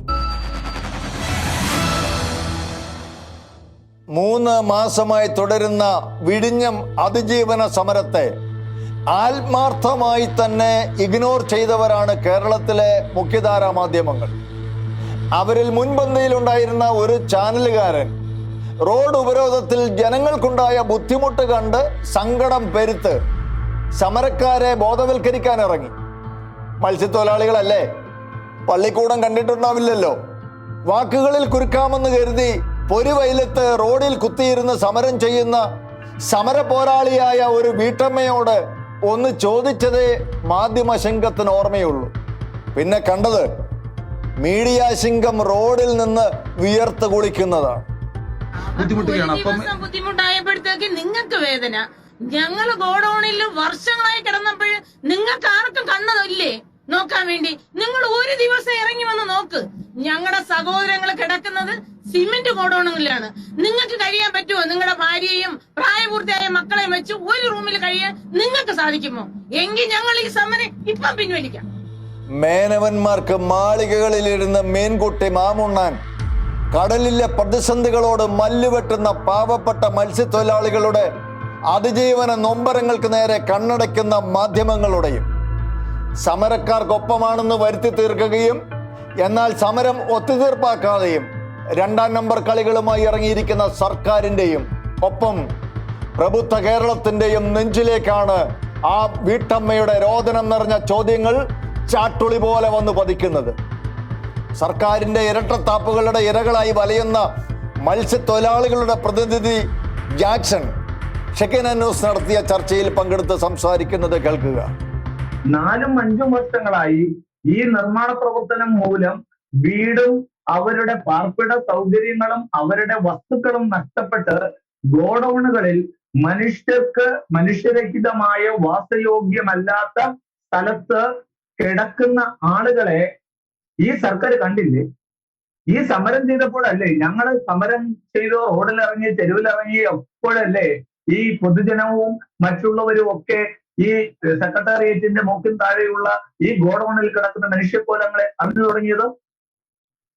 3 മാസമായി തുടരുന്ന വിഴിഞ്ഞം അതിജീവന സമരത്തെ ആത്മാർത്ഥമായി തന്നെ ഇഗ്നോർ ചെയ്തവരാണ് കേരളത്തിലെ മുഖ്യധാരാ മാധ്യമങ്ങൾ. അവരിൽ മുൻപന്തിയിലുണ്ടായിരുന്ന ഒരു ചാനലുകാരൻ റോഡ് ഉപരോധത്തിൽ ജനങ്ങൾക്കുണ്ടായ ബുദ്ധിമുട്ട് കണ്ട് സങ്കടം പെരുത്ത് സമരക്കാരെ ബോധവൽക്കരിക്കാൻ ഇറങ്ങി. മത്സ്യത്തൊഴിലാളികളല്ലേ, പള്ളിക്കൂടം കണ്ടിട്ടുണ്ടാവില്ലല്ലോ. വാക്കുകളിൽ കുരുക്കാമെന്ന് കരുതി പൊരിവെയിലത്ത് റോഡിൽ കുത്തിയിരുന്ന് സമരം ചെയ്യുന്ന സമര പോരാളിയായ ഒരു വീട്ടമ്മയോട് ഒന്ന് ചോദിച്ചതേ മാധ്യമ ശിങ്കത്തിന് ഓർമ്മയുള്ളൂ. പിന്നെ കണ്ടത് മീഡിയ ശിങ്കം റോഡിൽ നിന്ന് വിയർത്ത് കുളിക്കുന്നതാണ്. ബുദ്ധിമുട്ടായപ്പോഴത്തേക്ക് നിങ്ങൾക്ക് വേദന, ഞങ്ങള് ഗോഡൌണിൽ വർഷങ്ങളായി കിടന്നപ്പോൾ നിങ്ങൾക്ക് ആർക്കും കണ്ണതില്ലേ നോക്കാൻ വേണ്ടി? നിങ്ങൾ ഒരു ദിവസം ഇറങ്ങി വന്ന് നോക്ക്. ഞങ്ങളുടെ സഹോദരങ്ങൾ കിടക്കുന്നത് സിമന്റ് ഗോഡൌണുകളിലാണ്. നിങ്ങൾക്ക് കഴിയാൻ പറ്റുമോ? നിങ്ങളുടെ ഭാര്യയും പ്രായപൂർത്തിയായ മക്കളെയും വെച്ച് ഒരു റൂമിൽ കഴിയാൻ നിങ്ങൾക്ക് സാധിക്കുമോ? എങ്കിൽ ഞങ്ങൾ ഈ സമരം ഇപ്പം പിൻവലിക്കാം. മേനവന്മാർക്ക് മാളികകളിലിരുന്ന് മീൻകുട്ടി മാമുണ്ണാൻ കടലിലെ പ്രതിസന്ധികളോട് മല്ലുവെട്ടുന്ന പാവപ്പെട്ട മത്സ്യത്തൊഴിലാളികളുടെ അതിജീവന നൊമ്പരങ്ങൾക്ക് നേരെ കണ്ണടയ്ക്കുന്ന മാധ്യമങ്ങളുടെയും സമരക്കാർക്കൊപ്പമാണെന്ന് വരുത്തി തീർക്കുകയും എന്നാൽ സമരം ഒത്തുതീർപ്പാക്കാതെയും 2ാം നമ്പർ കളികളുമായി ഇറങ്ങിയിരിക്കുന്ന സർക്കാരിൻ്റെയും ഒപ്പം പ്രബുദ്ധ കേരളത്തിൻ്റെയും നെഞ്ചിലേക്കാണ് ആ വീട്ടമ്മയുടെ രോദനം നിറഞ്ഞ ചോദ്യങ്ങൾ ചാട്ടുളി പോലെ വന്നു പതിക്കുന്നത്. സർക്കാരിൻ്റെ ഇരട്ടത്താപ്പുകളുടെ ഇരകളായി വലയുന്ന മത്സ്യത്തൊഴിലാളികളുടെ പ്രതിനിധി ജാക്സൺ ഷെക്കിന ന്യൂസ് നടത്തിയ ചർച്ചയിൽ പങ്കെടുത്ത് സംസാരിക്കുന്നത് കേൾക്കുക. 4-5 വർഷങ്ങളായി ഈ നിർമ്മാണ പ്രവർത്തനം മൂലം വീടും അവരുടെ പാർപ്പിട സൗകര്യങ്ങളും അവരുടെ വസ്തുക്കളും നഷ്ടപ്പെട്ട് ഗോഡൌണുകളിൽ മനുഷ്യരഹിതമായ വാസയോഗ്യമല്ലാത്ത സ്ഥലത്ത് കിടക്കുന്ന ആളുകളെ ഈ സർക്കാർ കണ്ടില്ലേ? ഈ സമരം ചെയ്തപ്പോഴല്ലേ, ഞങ്ങൾ സമരം ചെയ്തോ റോഡിലിറങ്ങി തെരുവിലിറങ്ങി എപ്പോഴല്ലേ ഈ പൊതുജനവും മറ്റുള്ളവരും ഒക്കെ ഈ സെക്രട്ടേറിയറ്റിന്റെ മൂക്കിൻ താഴെയുള്ള ഈ ഗോഡൌണിൽ കിടക്കുന്ന മനുഷ്യക്കോലങ്ങളെ അറിഞ്ഞു തുടങ്ങിയത്?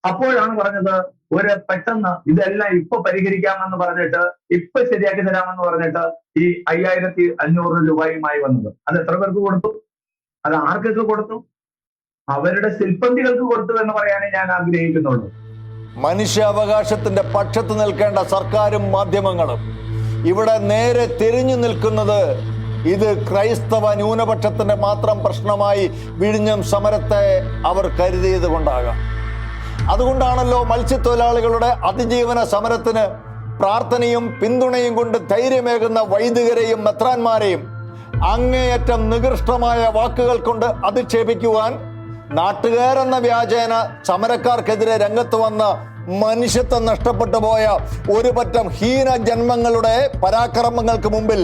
അപ്പോഴാണ് പറഞ്ഞത് ഒരു പെട്ടെന്ന് ഇതെല്ലാം ഇപ്പൊ പരിഹരിക്കാമെന്ന് പറഞ്ഞിട്ട് ഇപ്പൊ ശരിയാക്കി തരാമെന്ന് പറഞ്ഞിട്ട് ഈ 5500 രൂപയുമായി വന്നത്. അത് എത്ര പേർക്ക് കൊടുത്തു? അത് ആർക്കൊക്കെ കൊടുത്തു? അവരുടെ ശില്പന്തികൾക്ക് കൊടുത്തു എന്ന് പറയാനേ ഞാൻ ആഗ്രഹിക്കുന്നുള്ളൂ. മനുഷ്യാവകാശത്തിന്റെ പക്ഷത്ത് നിൽക്കേണ്ട സർക്കാരും മാധ്യമങ്ങളും ഇവിടെ നേരെ തിരിഞ്ഞു നിൽക്കുന്നത് ഇത് ക്രൈസ്തവ ന്യൂനപക്ഷത്തിന്റെ മാത്രം പ്രശ്നമായി വിഴിഞ്ഞം സമരത്തെ അവർ കരുതിയത് കൊണ്ടാകാം. അതുകൊണ്ടാണല്ലോ മത്സ്യത്തൊഴിലാളികളുടെ അതിജീവന സമരത്തിന് പ്രാർത്ഥനയും പിന്തുണയും കൊണ്ട് ധൈര്യമേകുന്ന വൈദികരെയും മെത്രാന്മാരെയും അങ്ങേയറ്റം നികൃഷ്ടമായ വാക്കുകൾ കൊണ്ട് അധിക്ഷേപിക്കുവാൻ നാട്ടുകാരെന്ന വ്യാജേന സമരക്കാർക്കെതിരെ രംഗത്ത് വന്ന മനുഷ്യത്വം നഷ്ടപ്പെട്ടു പോയ ഒരു പറ്റം ഹീന ജന്മങ്ങളുടെ പരാക്രമങ്ങൾക്ക് മുമ്പിൽ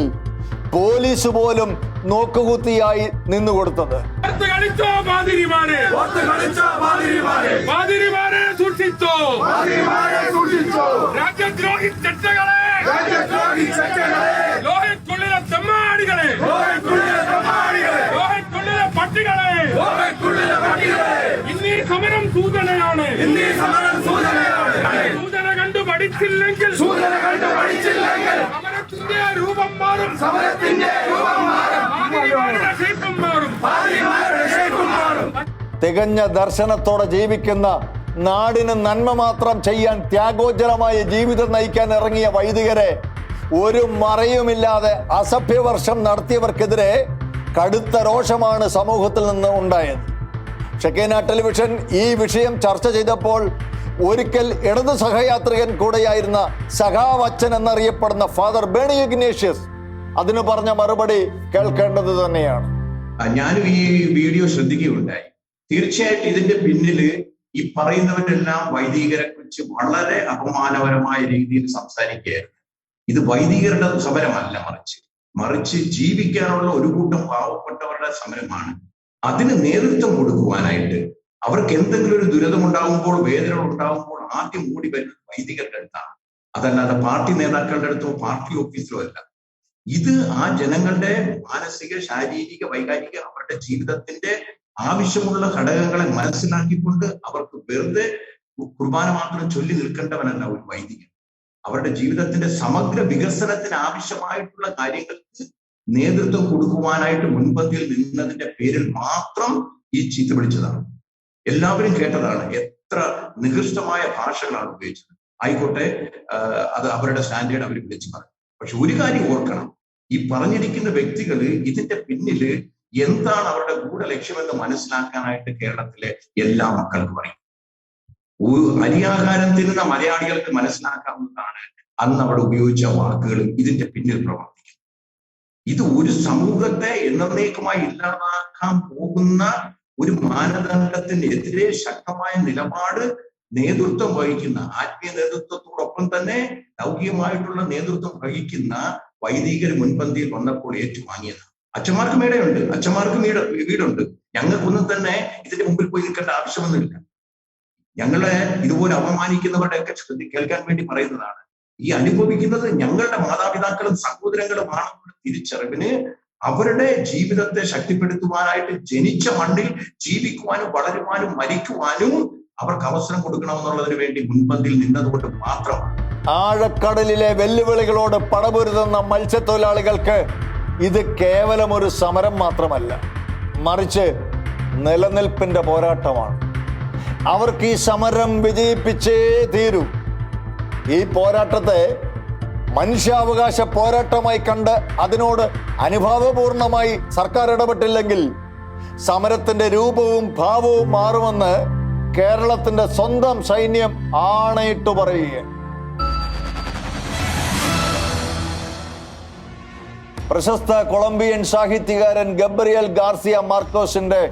പോലീസ് പോലും നോക്കുകുത്തിയായി നിന്നുകൊടുത്തത്. സമരം സൂചനയാണ്. സൂചന കണ്ടു പഠിച്ചില്ലെങ്കിൽ സമരത്തിന്റെ രൂപം മാറും, സമരത്തിന്റെ രൂപം മാറും, പാതിരിമാരുടെ ഷേപ്പും മാറും, പാതിരിമാരുടെ ഷേപ്പും മാറും. തികഞ്ഞ ദർശനത്തോടെ ജീവിക്കുന്ന, നാടിന് നന്മ മാത്രം ചെയ്യാൻ ത്യാഗോജ്ജലമായ ജീവിതം നയിക്കാൻ ഇറങ്ങിയ വൈദികരെ ഒരു മറയുമില്ലാതെ അസഭ്യവർഷം നടത്തിയവർക്കെതിരെ കടുത്ത രോഷമാണ് സമൂഹത്തിൽ നിന്ന് ഉണ്ടായത്. ഷെക്കേന ടെലിവിഷൻ ഈ വിഷയം ചർച്ച ചെയ്തപ്പോൾ ഒരിക്കൽ ഇടതു സഹയാത്രികൻ കൂടെയായിരുന്ന സഖാവച്ചൻ എന്നറിയപ്പെടുന്ന ഫാദർ ബേണി ഇഗ്നേഷ്യസ് അതിന് പറഞ്ഞ മറുപടി കേൾക്കേണ്ടത് തന്നെയാണ്. ഞാനും ഈ വീഡിയോ ശ്രദ്ധിക്കുകയുണ്ടായി. തീർച്ചയായിട്ടും ഇതിന്റെ പിന്നില് ഈ പറയുന്നവരെല്ലാം വൈദികരെ കുറിച്ച് വളരെ അപമാനപരമായ രീതിയിൽ സംസാരിക്കുകയായിരുന്നു. ഇത് വൈദികരുടെ സമരമല്ല, മറിച്ച് ജീവിക്കാനുള്ള ഒരു കൂട്ടം പാവപ്പെട്ടവരുടെ സമരമാണ്. അതിന് നേതൃത്വം കൊടുക്കുവാനായിട്ട് അവർക്ക് എന്തെങ്കിലും ഒരു ദുരിതമുണ്ടാകുമ്പോൾ, വേദന ഉണ്ടാകുമ്പോൾ ആദ്യം കൂടി വരുന്നത് വൈദികരുടെ അടുത്താണ്, അതല്ലാതെ പാർട്ടി നേതാക്കളുടെ അടുത്തോ പാർട്ടി ഓഫീസിലോ അല്ല. ഇത് ആ ജനങ്ങളുടെ മാനസിക, ശാരീരിക, വൈകാരിക, അവരുടെ ജീവിതത്തിന്റെ ആവശ്യമുള്ള ഘടകങ്ങളെ മനസ്സിലാക്കിക്കൊണ്ട് അവർക്ക് വെറുതെ കുർബാന മാത്രം ചൊല്ലി നിൽക്കേണ്ടവനല്ല ഒരു വൈദികൻ. അവരുടെ ജീവിതത്തിന്റെ സമഗ്ര വികസനത്തിന് ആവശ്യമായിട്ടുള്ള കാര്യങ്ങൾക്ക് നേതൃത്വം കൊടുക്കുവാനായിട്ട് മുൻപന്തിയിൽ നിന്നതിന്റെ പേരിൽ മാത്രം ഈ ചീത്ത വിളിച്ചതാണ്. എല്ലാവരും കേട്ടതാണ്. എത്ര നികൃഷ്ടമായ ഭാഷകളാണ് ഉപയോഗിച്ചത്. ആയിക്കോട്ടെ, അത് അവരുടെ സ്റ്റാൻഡേർഡ് അവർ വിളിച്ചു പറയും. പക്ഷെ ഒരു കാര്യം ഓർക്കണം, ഈ പറഞ്ഞിരിക്കുന്ന വ്യക്തികള് ഇതിന്റെ പിന്നില് എന്താണ് അവരുടെ ഗൂഢലക്ഷ്യമെന്ന് മനസ്സിലാക്കാനായിട്ട് കേരളത്തിലെ എല്ലാ മക്കൾക്കും അറിയും. അരിയാഹാരം തിന്നുന്ന മലയാളികൾക്ക് മനസ്സിലാക്കാവുന്നതാണ് അന്ന് അവിടെ ഉപയോഗിച്ച വാക്കുകളും ഇതിന്റെ പിന്നിൽ പ്രവർത്തിക്കും. ഇത് ഒരു സമൂഹത്തെ എന്നേക്കുമായി ഇല്ലാതാക്കാൻ പോകുന്ന ഒരു മാനദണ്ഡത്തിനെതിരെ ശക്തമായ നിലപാട് നേതൃത്വം വഹിക്കുന്ന, ആത്മീയ നേതൃത്വത്തോടൊപ്പം തന്നെ ലൗകികമായിട്ടുള്ള നേതൃത്വം വഹിക്കുന്ന വൈദികർ മുൻപന്തിയിൽ വന്നപ്പോൾ ഏറ്റുവാങ്ങിയത്. അച്ഛന്മാർക്ക് മേടയുണ്ട്, അച്ഛന്മാർക്ക് വീടുണ്ട്. ഞങ്ങൾക്കൊന്നും തന്നെ ഇതിന്റെ മുമ്പിൽ പോയി നിൽക്കേണ്ട ആവശ്യമൊന്നുമില്ല. ഞങ്ങളെ ഇതുപോലെ അപമാനിക്കുന്നവരുടെയൊക്കെ കേൾക്കാൻ വേണ്ടി പറയുന്നതാണ്. ഈ അനുഭവിക്കുന്നത് ഞങ്ങളുടെ മാതാപിതാക്കളും സഹോദരങ്ങളുമാണെന്നുള്ള തിരിച്ചറിവിന് അവരുടെ ജീവിതത്തെ ശക്തിപ്പെടുത്തുവാനായിട്ട് ജനിച്ച മണ്ണിൽ ജീവിക്കുവാനും വളരുവാനും മരിക്കുവാനും അവർക്ക് അവസരം കൊടുക്കണമെന്നുള്ളതിന് വേണ്ടി മുൻപന്തിയിൽ നിന്നതുകൊണ്ട് മാത്രമാണ്. ആഴക്കടലിലെ വെല്ലുവിളികളോട് പടപൊരുതുന്ന മത്സ്യത്തൊഴിലാളികൾക്ക് ഇത് കേവലം ഒരു സമരം മാത്രമല്ല, മറിച്ച് നിലനിൽപ്പിന്റെ പോരാട്ടമാണ്. അവർക്ക് ഈ സമരം വിജയിപ്പിച്ചേ തീരൂ. ഈ പോരാട്ടത്തെ മനുഷ്യാവകാശ പോരാട്ടമായി കണ്ട് അതിനോട് അനുഭാവപൂർണമായി സർക്കാർ ഇടപെട്ടില്ലെങ്കിൽ സമരത്തിന്റെ രൂപവും ഭാവവും മാറുമെന്ന് കേരളത്തിന്റെ സ്വന്തം സൈന്യം ആണയിട്ടു പറയുകയാണ്. പ്രശസ്ത കൊളംബിയൻ സാഹിത്യകാരൻ ഗബ്രിയൽ ഗാർസിയ മാർക്കോസിന്റെ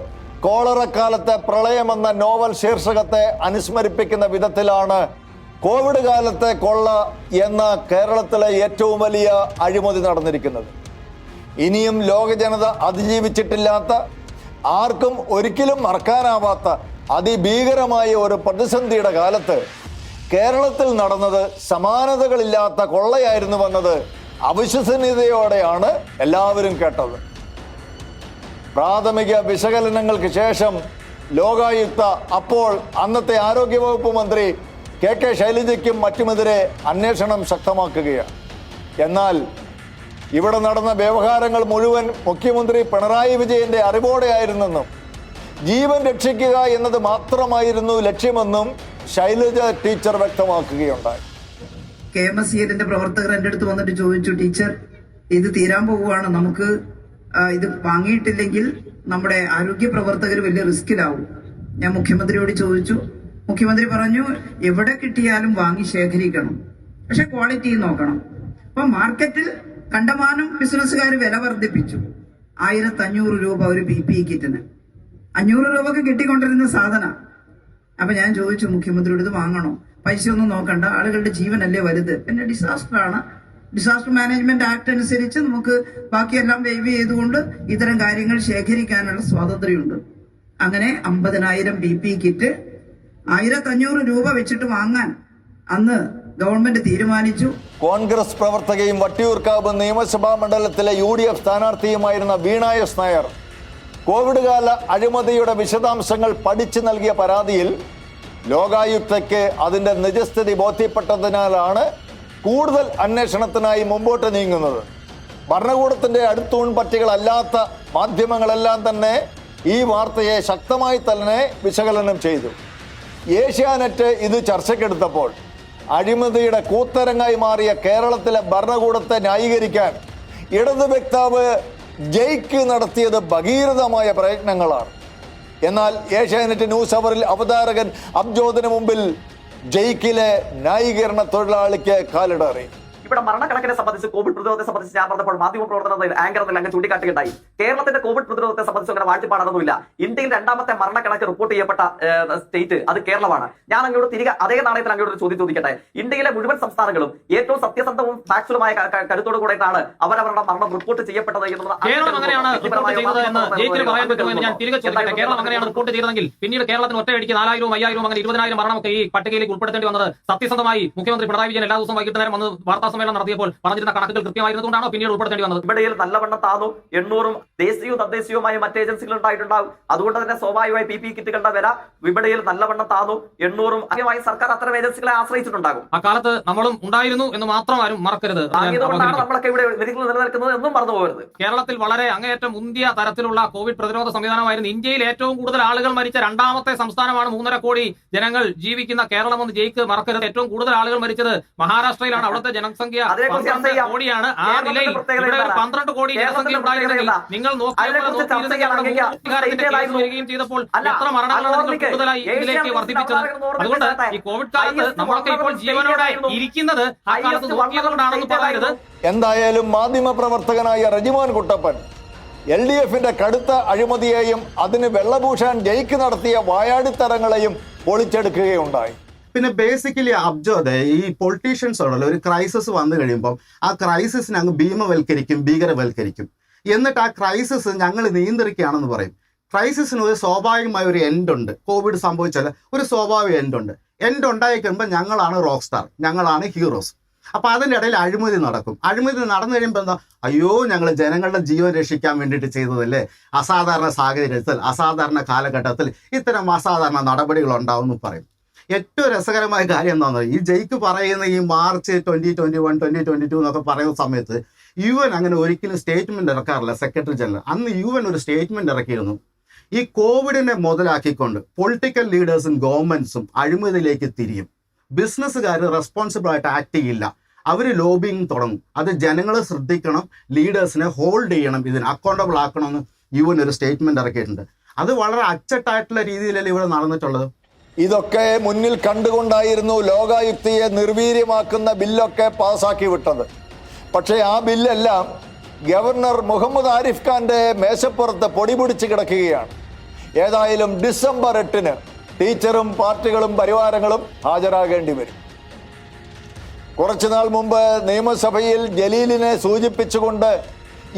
കോളറക്കാലത്തെ പ്രളയമെന്ന നോവൽ ശീർഷകത്തെ അനുസ്മരിപ്പിക്കുന്ന വിധത്തിലാണ് കോവിഡ് കാലത്തെ കൊള്ള എന്ന കേരളത്തിലെ ഏറ്റവും വലിയ അഴിമതി നടന്നിരിക്കുന്നത്. ഇനിയും ലോക ജനത അതിജീവിച്ചിട്ടില്ലാത്ത, ആർക്കും ഒരിക്കലും മറക്കാനാവാത്ത അതിഭീകരമായ ഒരു പ്രതിസന്ധിയുടെ കാലത്ത് കേരളത്തിൽ നടന്നത് സമാനതകളില്ലാത്ത കൊള്ളയായിരുന്നുവെന്നത് അവിശ്വസനീയതയോടെയാണ് എല്ലാവരും കേട്ടത്. പ്രാഥമിക വിശകലനങ്ങൾക്ക് ശേഷം ലോകായുക്ത അപ്പോൾ അന്നത്തെ ആരോഗ്യവകുപ്പ് മന്ത്രി കെ ശൈലജയ്ക്കും മറ്റുമെതിരെ അന്വേഷണം ശക്തമാക്കുകയാണ്. എന്നാൽ ഇവിടെ നടന്ന വ്യവഹാരങ്ങൾ മുഴുവൻ മുഖ്യമന്ത്രി പിണറായി വിജയന്റെ അറിവോടെയായിരുന്നെന്നും ജീവൻ രക്ഷിക്കുക എന്നത് മാത്രമായിരുന്നു ലക്ഷ്യമെന്നും ശൈലജ ടീച്ചർ വ്യക്തമാക്കുകയുണ്ടായി. KMSCL പ്രവർത്തകർ എൻ്റെ അടുത്ത് വന്നിട്ട് ചോദിച്ചു, ടീച്ചർ ഇത് തീരാൻ പോവുകയാണ്, നമുക്ക് ഇത് വാങ്ങിയിട്ടില്ലെങ്കിൽ നമ്മുടെ ആരോഗ്യ പ്രവർത്തകർ വലിയ റിസ്കിലാവും. ഞാൻ മുഖ്യമന്ത്രിയോട് ചോദിച്ചു. മുഖ്യമന്ത്രി പറഞ്ഞു, എവിടെ കിട്ടിയാലും വാങ്ങി ശേഖരിക്കണം, പക്ഷെ ക്വാളിറ്റി നോക്കണം. അപ്പൊ മാർക്കറ്റിൽ കണ്ടമാനം ബിസിനസ്സുകാർ വില വർദ്ധിപ്പിച്ചു. 1500 രൂപ ഒരു PPE കിറ്റിന്. 500 രൂപക്ക് കിട്ടിക്കൊണ്ടിരുന്ന സാധന. അപ്പൊ ഞാൻ ചോദിച്ചു മുഖ്യമന്ത്രിയോട്, ഇത് വാങ്ങണോ? പൈസ ഒന്നും നോക്കണ്ട, ആളുകളുടെ ജീവനല്ലേ വലുത്. പിന്നെ ഡിസാസ്റ്ററാണ്. ഡിസാസ്റ്റർ മാനേജ്മെന്റ് ആക്ട് അനുസരിച്ച് നമുക്ക് ബാക്കിയെല്ലാം വേവ് ചെയ്തുകൊണ്ട് ഇത്തരം കാര്യങ്ങൾ ശേഖരിക്കാനുള്ള സ്വാതന്ത്ര്യമുണ്ട്. അങ്ങനെ 50,000 PPE കിറ്റ് 1500 രൂപ വെച്ചിട്ട് വാങ്ങാൻ അന്ന് ഗവൺമെന്റ് തീരുമാനിച്ചു. കോൺഗ്രസ് പ്രവർത്തകയും വട്ടിയൂർക്കാവ് നിയമസഭാ മണ്ഡലത്തിലെ UDF സ്ഥാനാർത്ഥിയുമായിരുന്ന വീണ എസ് നായർ കോവിഡ് കാല അഴിമതിയുടെ വിശദാംശങ്ങൾ പഠിച്ചു നൽകിയ പരാതിയിൽ ലോകായുക്തയ്ക്ക് അതിന്റെ നിജസ്ഥിതി ബോധ്യപ്പെട്ടതിനാലാണ് കൂടുതൽ അന്വേഷണത്തിനായി മുമ്പോട്ട് നീങ്ങുന്നത്. ഭരണകൂടത്തിന്റെ അടുത്തൂൺ പറ്റികളല്ലാത്ത മാധ്യമങ്ങളെല്ലാം തന്നെ ഈ വാർത്തയെ ശക്തമായി തന്നെ വിശകലനം ചെയ്തു. ഏഷ്യാനെറ്റ് ഇത് ചർച്ചയ്ക്കെടുത്തപ്പോൾ അഴിമതിയുടെ കൂത്തരങ്ങായി മാറിയ കേരളത്തിലെ ഭരണകൂടത്തെ ന്യായീകരിക്കാൻ ഇടത് വക്താവ് ജയ്ക്ക് നടത്തിയത് ഭഗീരഥമായ പ്രയത്നങ്ങളാണ്. എന്നാൽ ഏഷ്യാനെറ്റ് ന്യൂസ് അവറിൽ അവതാരകൻ അബ്ജോദിന് മുമ്പിൽ ജയ്ക്കിലെ ന്യായീകരണ തൊഴിലാളിക്ക് കാലിടറി. ഇവിടെ മരണക്കണക്കിനെ സംബന്ധിച്ച് കോവിഡ് പ്രതിരോധത്തെ സംബന്ധിച്ച് ഞാൻ പറഞ്ഞപ്പോൾ മാധ്യമ പ്രവർത്തന ആങ്കർ എന്നല്ല അങ്ങ് ചൂണ്ടിക്കാട്ടുകയുണ്ടായി. കേരളത്തിന്റെ കോവിഡ് പ്രതിരോധത്തെ സംബന്ധിച്ച് അങ്ങനെ വാഴ്ചപ്പാടൊന്നുമില്ല. ഇന്ത്യയിൽ രണ്ടാമത്തെ മരണക്കണക്ക് റിപ്പോർട്ട് ചെയ്യപ്പെട്ട സ്റ്റേറ്റ് അത് കേരളമാണ്. ഞാൻ അങ്ങോട്ട് തിരികെ അതേ നാണയത്തിൽ അങ്ങോട്ട് ചോദ്യം ചോദിക്കട്ടെ. ഇന്ത്യയിലെ മുഴുവൻ സംസ്ഥാനങ്ങളും ഏറ്റവും സത്യസന്ധവും ഫാക്ച്വലുമായ കരുത്തോട് കൂടെയാണ് അവരവരുടെ മരണം റിപ്പോർട്ട് ചെയ്യപ്പെട്ടത് എന്നുള്ളത്. കേരളം അങ്ങനെയാണ് റിപ്പോർട്ട് ചെയ്തത് എന്ന് ജയിച്ചിന് പറയാൻ പറ്റുമെന്ന് ഞാൻ തിരികെ ചോദിക്കട്ടെ. കേരളം അങ്ങനെയാണ് റിപ്പോർട്ട് ചെയ്തതെങ്കിൽ പിന്നീട് കേരളത്തിന് ഒറ്റയടിക്ക് 4000, 5000 അങ്ങനെ 20,000 മരണമൊക്കെ ഈ പട്ടികയിലേക്ക് ഉൾപ്പെടുത്തേണ്ടി വന്നത് സത്യസന്ധമായി മുഖ്യമന്ത്രി പിണറായി വിജയൻ എല്ലാ ദിവസവും വൈകിട്ട് നേരം വന്ന് വാർത്താ സമ്മേളനം നടത്തിയപ്പോൾ പറഞ്ഞിരുന്ന കണക്കുകൾ കൃത്യമായിരുന്നതുകൊണ്ടാണോ പിന്നീട് ഉൾപ്പെടുത്തേണ്ടി വന്നത്? ഇവിടെയിൽ നല്ലവണ്ണം താന്നു 800 ദേശീയവും തദ്ദേശീയവുമായ മറ്റ് ഏജൻസികൾ ഉണ്ടായിട്ടുണ്ടാകും. അതുകൊണ്ട് തന്നെ സ്വാഭാവികമായി PPE കിറ്റുകളുടെ വില വിപണിയിൽ നല്ലവണ്ണം താന്നു 800 ആദ്യമായി സർക്കാർ അത്തരം ഏജൻസികളെ ആശ്രയിച്ചിട്ടുണ്ടാകും. ആ കാലത്ത് നമ്മളും ഉണ്ടായിരുന്നു എന്ന് മാത്രം ആരും മറക്കരുത്. നമ്മളൊക്കെ ഇവിടെ നിലനിൽക്കുന്നത് എന്നും മറന്നു പോകരുത്. കേരളത്തിൽ വളരെ അങ്ങേയറ്റം മുന്തിയ തരത്തിലുള്ള കോവിഡ് പ്രതിരോധ സംവിധാനമായിരുന്നു. ഇന്ത്യയിൽ ഏറ്റവും കൂടുതൽ ആളുകൾ മരിച്ച രണ്ടാമത്തെ സംസ്ഥാനമാണ്. 3.5 കോടി ജനങ്ങൾ ജീവിക്കുന്ന കേരളം എന്ന് ജയിക്ക് മറക്കരുത്. ഏറ്റവും കൂടുതൽ ആളുകൾ മരിച്ചത് മഹാരാഷ്ട്രയിലാണ്. അവിടുത്തെ ജനസംഖ്യ 12 കോടിയാണ്. ആ നിലയിൽ ഇവിടെ 12 കോടി ജനസംഖ്യ ഉണ്ടായിരുന്നെങ്കിൽ നിങ്ങൾ വരികയും ചെയ്തപ്പോൾ എത്ര മരണങ്ങളാണ് നിങ്ങൾ കൂടുതലായി ഇതിലേക്ക് വർദ്ധിപ്പിച്ചത്? അതുകൊണ്ട് ഈ കോവിഡ് കാലത്ത് നമ്മളൊക്കെ ഇപ്പോൾ ജീവനോടെ ഇരിക്കുന്നത് ആ കാലത്ത് നോക്കിയതുകൊണ്ടാണെന്ന് പറയരുത്. എന്തായാലും മാധ്യമ പ്രവർത്തകനായ റജിമോൻ കുട്ടപ്പൻ LDFന്റെ കടുത്ത അഴിമതിയെയും അതിന് വെള്ളപൂശാൻ ജയിക്ക് നടത്തിയ വായാടിത്തരങ്ങളെയും പൊളിച്ചെടുക്കുകയുണ്ടായി. പിന്നെ ബേസിക്കലി അബ്ജോദ് ഈ പൊളിറ്റീഷ്യൻസ് ആണല്ലോ, ഒരു ക്രൈസിസ് വന്നു കഴിയുമ്പോൾ ആ ക്രൈസിസിനെ അങ്ങ് ഭീമവൽക്കരിക്കും, ഭീകരവൽക്കരിക്കും. എന്നിട്ട് ആ ക്രൈസിസ് ഞങ്ങൾ നിയന്ത്രിക്കുകയാണെന്ന് പറയും. ക്രൈസിസിന് ഒരു സ്വാഭാവികമായ ഒരു എൻഡ് ഉണ്ട്. കോവിഡ് സംഭവിച്ചാൽ ഒരു സ്വാഭാവിക എൻഡ് ഉണ്ട്. എൻഡ് ഉണ്ടായി കഴിയുമ്പോൾ ഞങ്ങളാണ് റോക്ക് സ്റ്റാർ, ഞങ്ങളാണ് ഹീറോസ്. അപ്പൊ അതിൻ്റെ ഇടയിൽ അഴിമതി നടക്കും. അഴിമതി നടന്നു കഴിയുമ്പോൾ എന്താ, അയ്യോ ഞങ്ങൾ ജനങ്ങളുടെ ജീവൻ രക്ഷിക്കാൻ വേണ്ടിയിട്ട് ചെയ്തതല്ലേ, അസാധാരണ സാഹചര്യത്തിൽ അസാധാരണ കാലഘട്ടത്തിൽ ഇത്തരം അസാധാരണ നടപടികൾ ഉണ്ടാവും എന്ന് പറയും. ഏറ്റവും രസകരമായ കാര്യം എന്താണെന്ന് ഈ ജയിക്ക് പറയുന്ന ഈ മാർച്ച് 2021, 2022 എന്നൊക്കെ പറയുന്ന സമയത്ത് UN അങ്ങനെ ഒരിക്കലും സ്റ്റേറ്റ്മെന്റ് ഇറക്കാറില്ല. സെക്രട്ടറി ജനറൽ അന്ന് UN ഒരു സ്റ്റേറ്റ്മെന്റ് ഇറക്കിയിരുന്നു. ഈ കോവിഡിനെ മുതലാക്കിക്കൊണ്ട് പൊളിറ്റിക്കൽ ലീഡേഴ്സും ഗവൺമെന്റ്സും അഴിമതിയിലേക്ക് തിരിയും. ബിസിനസ്സുകാർ റെസ്പോൺസിബിൾ ആയിട്ട് ആക്ട് ചെയ്യില്ല. അവർ ലോബിങ് തുടങ്ങും. അത് ജനങ്ങൾ ശ്രദ്ധിക്കണം, ലീഡേഴ്സിനെ ഹോൾഡ് ചെയ്യണം, ഇതിന് അക്കൗണ്ടബിൾ ആക്കണമെന്ന് UN ഒരു സ്റ്റേറ്റ്മെന്റ് ഇറക്കിയിട്ടുണ്ട്. അത് വളരെ അച്ചട്ടായിട്ടുള്ള രീതിയിലല്ലേ ഇവിടെ നടന്നിട്ടുള്ളത്. ഇതൊക്കെ മുന്നിൽ കണ്ടുകൊണ്ടായിരുന്നു ലോകായുക്തയെ നിർവീര്യമാക്കുന്ന ബില്ലൊക്കെ പാസാക്കി വിട്ടത്. പക്ഷേ ആ ബില്ലെല്ലാം ഗവർണർ മുഹമ്മദ് ആരിഫ് ഖാന്റെ മേശപ്പുറത്ത് പൊടിപിടിച്ച് കിടക്കുകയാണ്. ഏതായാലും ഡിസംബർ 8 ടീച്ചറും പാർട്ടികളും പരിവാരങ്ങളും ഹാജരാകേണ്ടി വരും. കുറച്ചുനാൾ മുമ്പ് നിയമസഭയിൽ ജലീലിനെ സൂചിപ്പിച്ചുകൊണ്ട്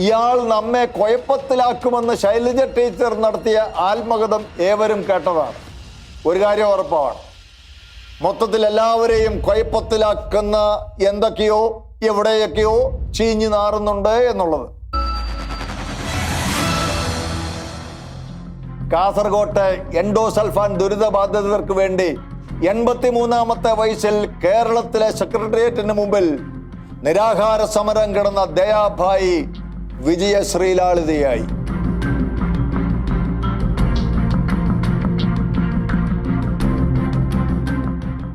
ഇയാൾ നമ്മെ കുഴപ്പത്തിലാക്കുമെന്ന് ശൈലജ ടീച്ചർ നടത്തിയ ആത്മകഥം ഏവരും കേട്ടതാണ്. ഒരു കാര്യം ഉറപ്പാണ്, മൊത്തത്തിൽ എല്ലാവരെയും കുഴപ്പത്തിലാക്കുന്ന എന്തൊക്കെയോ എവിടെയൊക്കെയോ ചീഞ്ഞു നാറുന്നുണ്ട് എന്നുള്ളത്. കാസർഗോട്ട് എൻഡോസൾഫാൻ ദുരിതബാധിതർക്ക് വേണ്ടി 83ാമത്തെ വയസ്സിൽ കേരളത്തിലെ സെക്രട്ടേറിയറ്റിന് മുമ്പിൽ നിരാഹാര സമരം കിടന്ന ദയാഭായി വിജയശ്രീലാളിതയായി.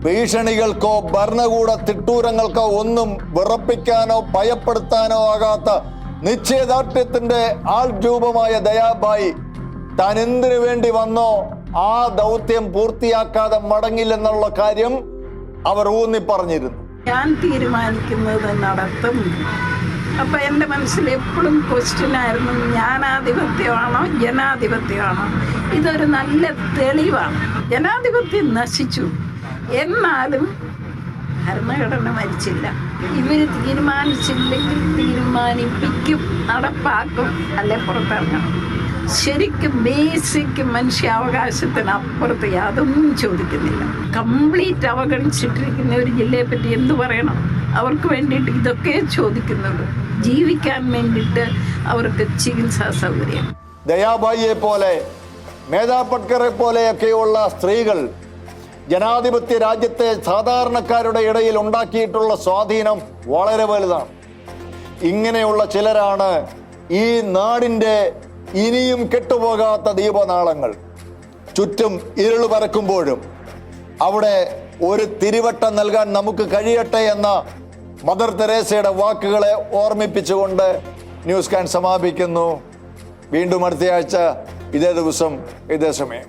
ഭീഷണികൾക്കോ ഭരണകൂട തിട്ടൂരങ്ങൾക്കോ ഒന്നും വിറപ്പിക്കാനോ ഭയപ്പെടുത്താനോ ആകാത്ത നിശ്ചയദാർഢ്യത്തിന്റെ ആൾരൂപമായ ദയാഭായി താൻ എന്തിനു വേണ്ടി വന്നോ ആ ദൗത്യം പൂർത്തിയാക്കാതെ മടങ്ങില്ലെന്നുള്ള കാര്യം അവർ ഊന്നി പറഞ്ഞിരുന്നു. ഞാൻ തീരുമാനിക്കുന്നത് നടത്തും. അപ്പൊ എന്റെ മനസ്സിൽ എപ്പോഴും ക്വസ്റ്റ്യൻ ആയിരുന്നു, ജ്ഞാനാധിപത്യമാണോ ജനാധിപത്യമാണോ? ഇതൊരു നല്ല തെളിവാണ്. ജനാധിപത്യം നശിച്ചു, എന്നാലും ഭരണഘടന മരിച്ചില്ല. ഇവര് തീരുമാനിച്ചില്ലെങ്കിൽ തീരുമാനിപ്പിക്കും, നടപ്പാക്കും, അല്ലെ പുറത്തിറങ്ങണം. ശരിക്കും ബേസിക് മനുഷ്യാവകാശത്തിന് അപ്പുറത്ത് യാതൊന്നും ചോദിക്കുന്നില്ല. കംപ്ലീറ്റ് അവഗണിച്ചിട്ടിരിക്കുന്ന ഒരു ജില്ലയെ പറ്റി എന്തു പറയണം? അവർക്ക് വേണ്ടിയിട്ട് ഇതൊക്കെ ചോദിക്കുന്നുള്ളൂ, ജീവിക്കാൻ വേണ്ടിയിട്ട് അവർക്ക് ചികിത്സാ സൗകര്യം. ദയാഭായിയെ പോലെ, മേധാ പട്കറെ പോലെയൊക്കെയുള്ള സ്ത്രീകൾ ജനാധിപത്യ രാജ്യത്തെ സാധാരണക്കാരുടെ ഇടയിൽ ഉണ്ടാക്കിയിട്ടുള്ള സ്വാധീനം വളരെ വലുതാണ്. ഇങ്ങനെയുള്ള ചിലരാണ് ഈ നാടിൻ്റെ ഇനിയും കെട്ടുപോകാത്ത ദീപനാളങ്ങൾ. ചുറ്റും ഇരുൾ പരക്കുമ്പോഴും അവിടെ ഒരു തിരിവട്ടം നൽകാൻ നമുക്ക് കഴിയട്ടെ എന്ന മദർ തെരേസയുടെ വാക്കുകളെ ഓർമ്മിപ്പിച്ചുകൊണ്ട് ന്യൂസ് കാൻ സമാപിക്കുന്നു. വീണ്ടും അടുത്തയാഴ്ച ഇതേ ദിവസം ഇതേ സമയം.